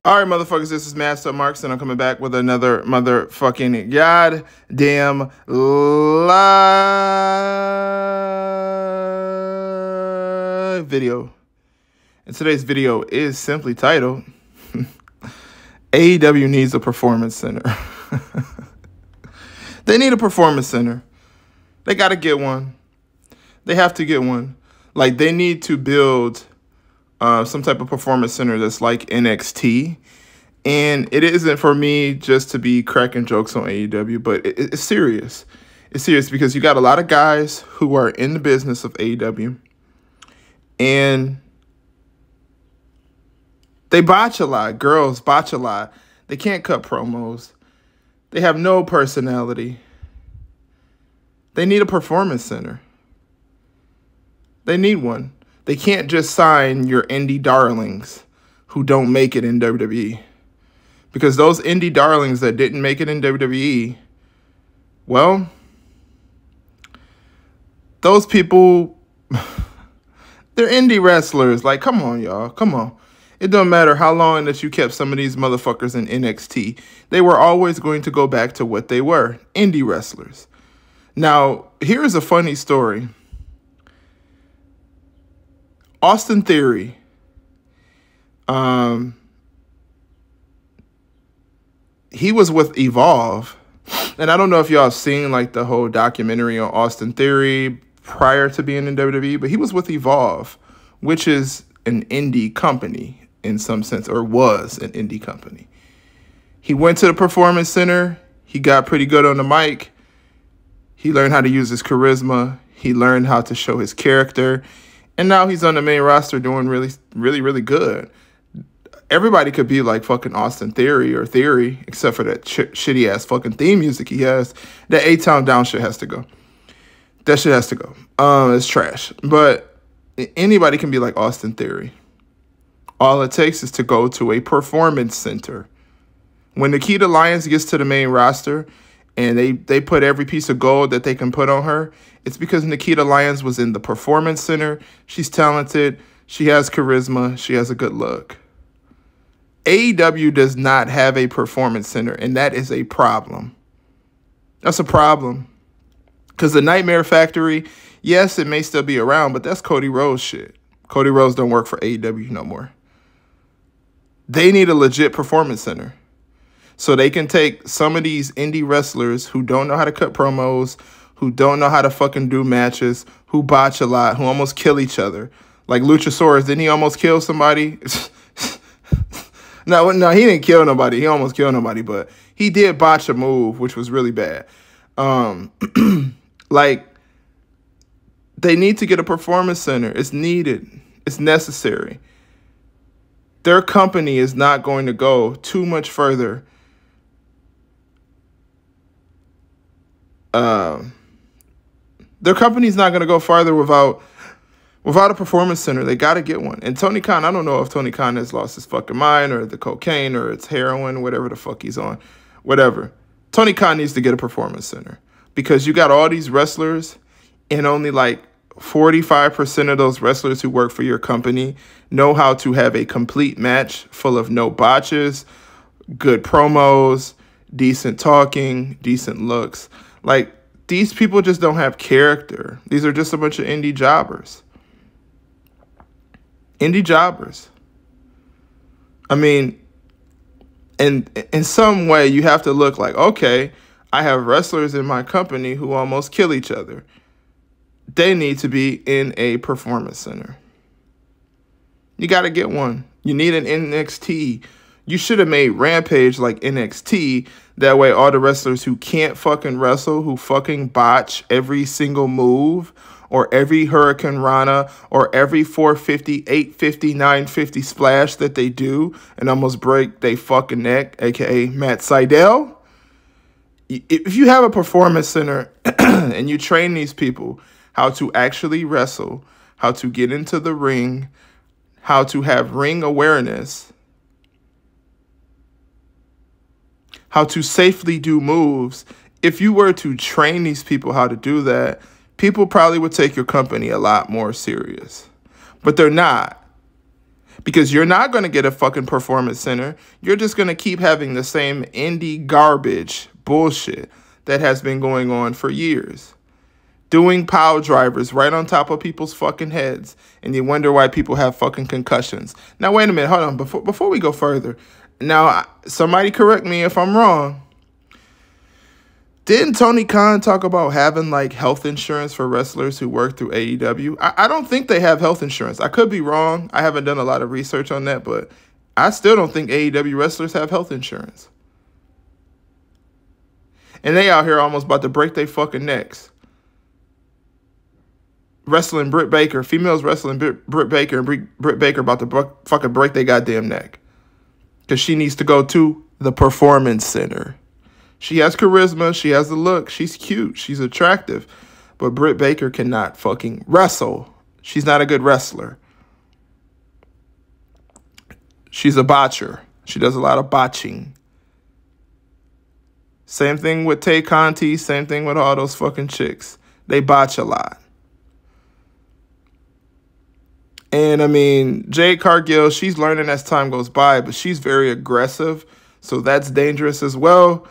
All right, motherfuckers, this is Master Marks, and I'm coming back with another motherfucking goddamn live video. And today's video is simply titled, AEW needs a performance center. They need a performance center. They got to get one. They have to get one. Like, they need to build some type of performance center that's like NXT. And it isn't for me just to be cracking jokes on AEW, but it's serious. It's serious because you got a lot of guys who are in the business of AEW. And they botch a lot. Girls botch a lot. They can't cut promos. They have no personality. They need a performance center. They need one. They can't just sign your indie darlings who don't make it in WWE. Because those indie darlings that didn't make it in WWE, well, those people, they're indie wrestlers. Like, come on, y'all. Come on. It don't matter how long that you kept some of these motherfuckers in NXT. They were always going to go back to what they were, indie wrestlers. Now, here's a funny story. Austin Theory, he was with Evolve, and I don't know if y'all have seen like the whole documentary on Austin Theory prior to being in WWE, but he was with Evolve, which is an indie company in some sense, or was an indie company. He went to the Performance Center. He got pretty good on the mic. He learned how to use his charisma. He learned how to show his character. And now he's on the main roster doing really good. Everybody could be like fucking Austin Theory or Theory, except for that shitty-ass fucking theme music he has. That A-Town Down shit has to go. That shit has to go. It's trash. But anybody can be like Austin Theory. All it takes is to go to a performance center. When Nikita Lyons gets to the main roster and they put every piece of gold that they can put on her, it's because Nikita Lyons was in the Performance Center. She's talented. She has charisma. She has a good look. AEW does not have a Performance Center, and that is a problem. That's a problem. Because the Nightmare Factory, yes, it may still be around, but that's Cody Rhodes shit. Cody Rhodes don't work for AEW no more. They need a legit Performance Center. So they can take some of these indie wrestlers who don't know how to cut promos, who don't know how to fucking do matches, who botch a lot, who almost kill each other. Like Luchasaurus, didn't he almost kill somebody? No, he didn't kill nobody. He almost killed nobody, but he did botch a move, which was really bad. Like, they need to get a performance center. It's needed. It's necessary. Their company is not going to go too much further. Their company's not going to go farther without a performance center. They got to get one. And Tony Khan, I don't know if Tony Khan has lost his fucking mind or the cocaine or it's heroin, whatever the fuck he's on, whatever. Tony Khan needs to get a performance center because you got all these wrestlers and only like 45% of those wrestlers who work for your company know how to have a complete match full of no botches, good promos, decent talking, decent looks. Like, these people just don't have character. These are just a bunch of indie jobbers. Indie jobbers. I mean, in some way, you have to look like, okay, I have wrestlers in my company who almost kill each other. They need to be in a performance center. You got to get one. You need an NXT. You should have made Rampage like NXT. That way all the wrestlers who can't fucking wrestle, who fucking botch every single move, or every Hurricane Rana, or every 450, 850, 950 splash that they do and almost break their fucking neck, a.k.a. Matt Sydal. If you have a performance center and you train these people how to actually wrestle, how to get into the ring, how to have ring awareness, how to safely do moves. If you were to train these people how to do that, people probably would take your company a lot more serious. But they're not. Because you're not going to get a fucking performance center. You're just going to keep having the same indie garbage bullshit that has been going on for years. Doing power drivers right on top of people's fucking heads. And you wonder why people have fucking concussions. Now, wait a minute. Hold on. Before we go further. Now, somebody correct me if I'm wrong. Didn't Tony Khan talk about having, like, health insurance for wrestlers who work through AEW? I don't think they have health insurance. I could be wrong. I haven't done a lot of research on that, but I still don't think AEW wrestlers have health insurance. And they out here almost about to break their fucking necks. Wrestling Britt Baker. Females wrestling Britt Baker, and Britt Baker about to fucking break their goddamn neck. Because she needs to go to the Performance Center. She has charisma. She has the look. She's cute. She's attractive. But Britt Baker cannot fucking wrestle. She's not a good wrestler. She's a botcher. She does a lot of botching. Same thing with Tay Conti. Same thing with all those fucking chicks. They botch a lot. And, I mean, Jade Cargill, she's learning as time goes by, but she's very aggressive. So that's dangerous as well.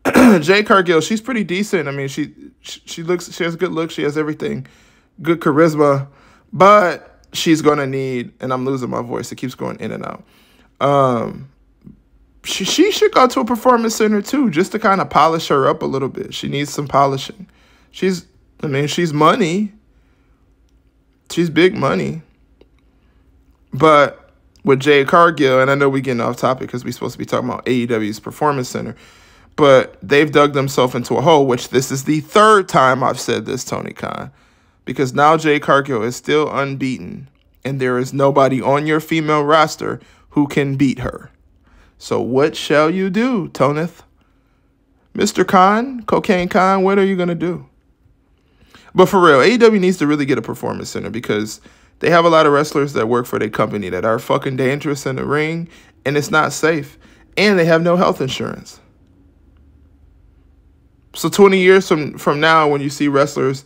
Jade Cargill, she's pretty decent. I mean, she has a good look. She has everything. Good charisma. But she's going to need, and I'm losing my voice. It keeps going in and out. She should go to a performance center too, just to kind of polish her up a little bit. She needs some polishing. She's money. She's big money. But with Jade Cargill, and I know we're getting off topic because we're supposed to be talking about AEW's Performance Center, but they've dug themselves into a hole, which this is the third time I've said this, Tony Khan, because now Jade Cargill is still unbeaten, and there is nobody on your female roster who can beat her. So what shall you do, Toneth? Mr. Khan, Cocaine Khan, what are you going to do? But for real, AEW needs to really get a Performance Center because they have a lot of wrestlers that work for their company that are fucking dangerous in the ring, and it's not safe. And they have no health insurance. So 20 years from now, when you see wrestlers,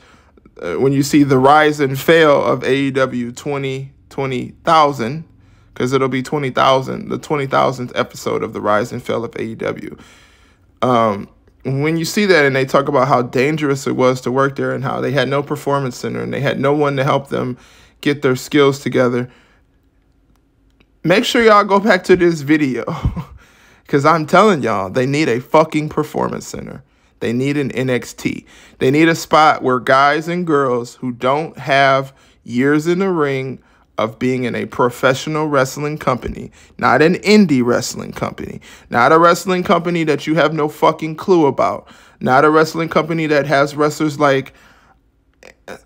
when you see the rise and fail of AEW 20,000, because it'll be 20,000, the 20,000th episode of the rise and fail of AEW. When you see that and they talk about how dangerous it was to work there and how they had no performance center and they had no one to help them get their skills together, make sure y'all go back to this video because I'm telling y'all, they need a fucking performance center. They need an NXT. They need a spot where guys and girls who don't have years in the ring of being in a professional wrestling company, not an indie wrestling company, not a wrestling company that you have no fucking clue about, not a wrestling company that has wrestlers like,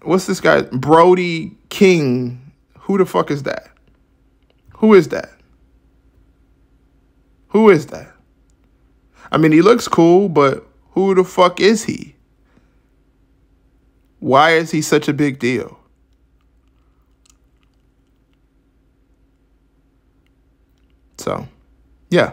what's this guy? Brody King. Who the fuck is that? Who is that? Who is that? I mean, he looks cool, but who the fuck is he? Why is he such a big deal? So, yeah.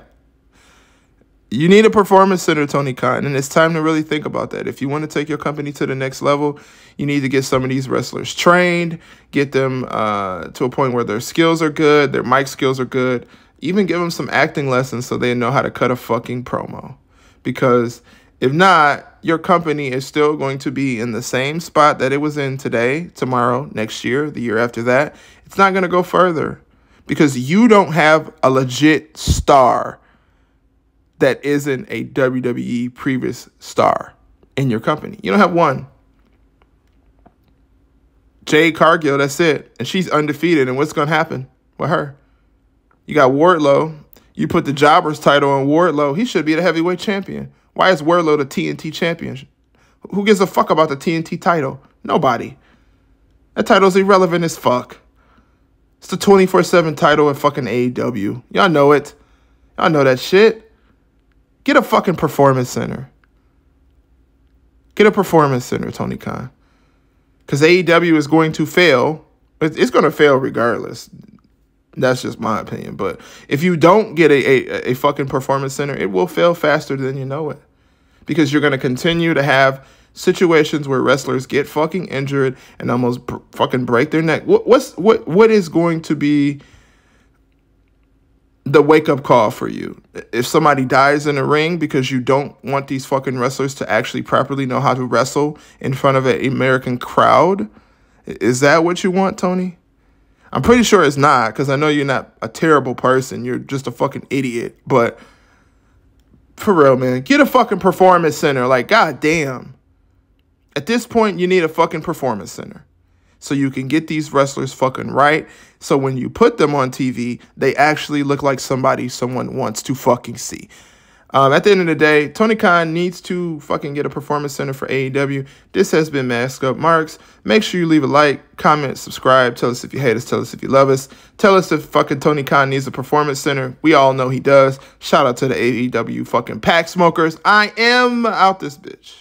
You need a performance center, Tony Khan, and it's time to really think about that. If you want to take your company to the next level, you need to get some of these wrestlers trained, get them to a point where their skills are good, their mic skills are good, even give them some acting lessons so they know how to cut a fucking promo. Because if not, your company is still going to be in the same spot that it was in today, tomorrow, next year, the year after that. It's not going to go further because you don't have a legit star that isn't a WWE previous star in your company. You don't have one. Jade Cargill, that's it. And she's undefeated. And what's going to happen with her? You got Wardlow. You put the Jobbers title on Wardlow. He should be the heavyweight champion. Why is Wardlow the TNT champion? Who gives a fuck about the TNT title? Nobody. That title's irrelevant as fuck. It's the 24/7 title at fucking AEW. Y'all know it. Y'all know that shit. Get a fucking performance center. Get a performance center, Tony Khan. Because AEW is going to fail. It's going to fail regardless. That's just my opinion. But if you don't get a fucking performance center, it will fail faster than you know it. Because you're going to continue to have situations where wrestlers get fucking injured and almost fucking break their neck. What is going to be the wake-up call for you. If somebody dies in a ring because you don't want these fucking wrestlers to actually properly know how to wrestle in front of an American crowd, is that what you want, Tony? I'm pretty sure it's not, because I know you're not a terrible person. You're just a fucking idiot. But for real, man, get a fucking performance center. Like, goddamn. At this point, you need a fucking performance center, so you can get these wrestlers fucking right. So when you put them on TV, they actually look like somebody someone wants to fucking see. At the end of the day, Tony Khan needs to fucking get a performance center for AEW. This has been Mask Up Marks. Make sure you leave a like, comment, subscribe. Tell us if you hate us. Tell us if you love us. Tell us if fucking Tony Khan needs a performance center. We all know he does. Shout out to the AEW fucking pack smokers. I am out this bitch.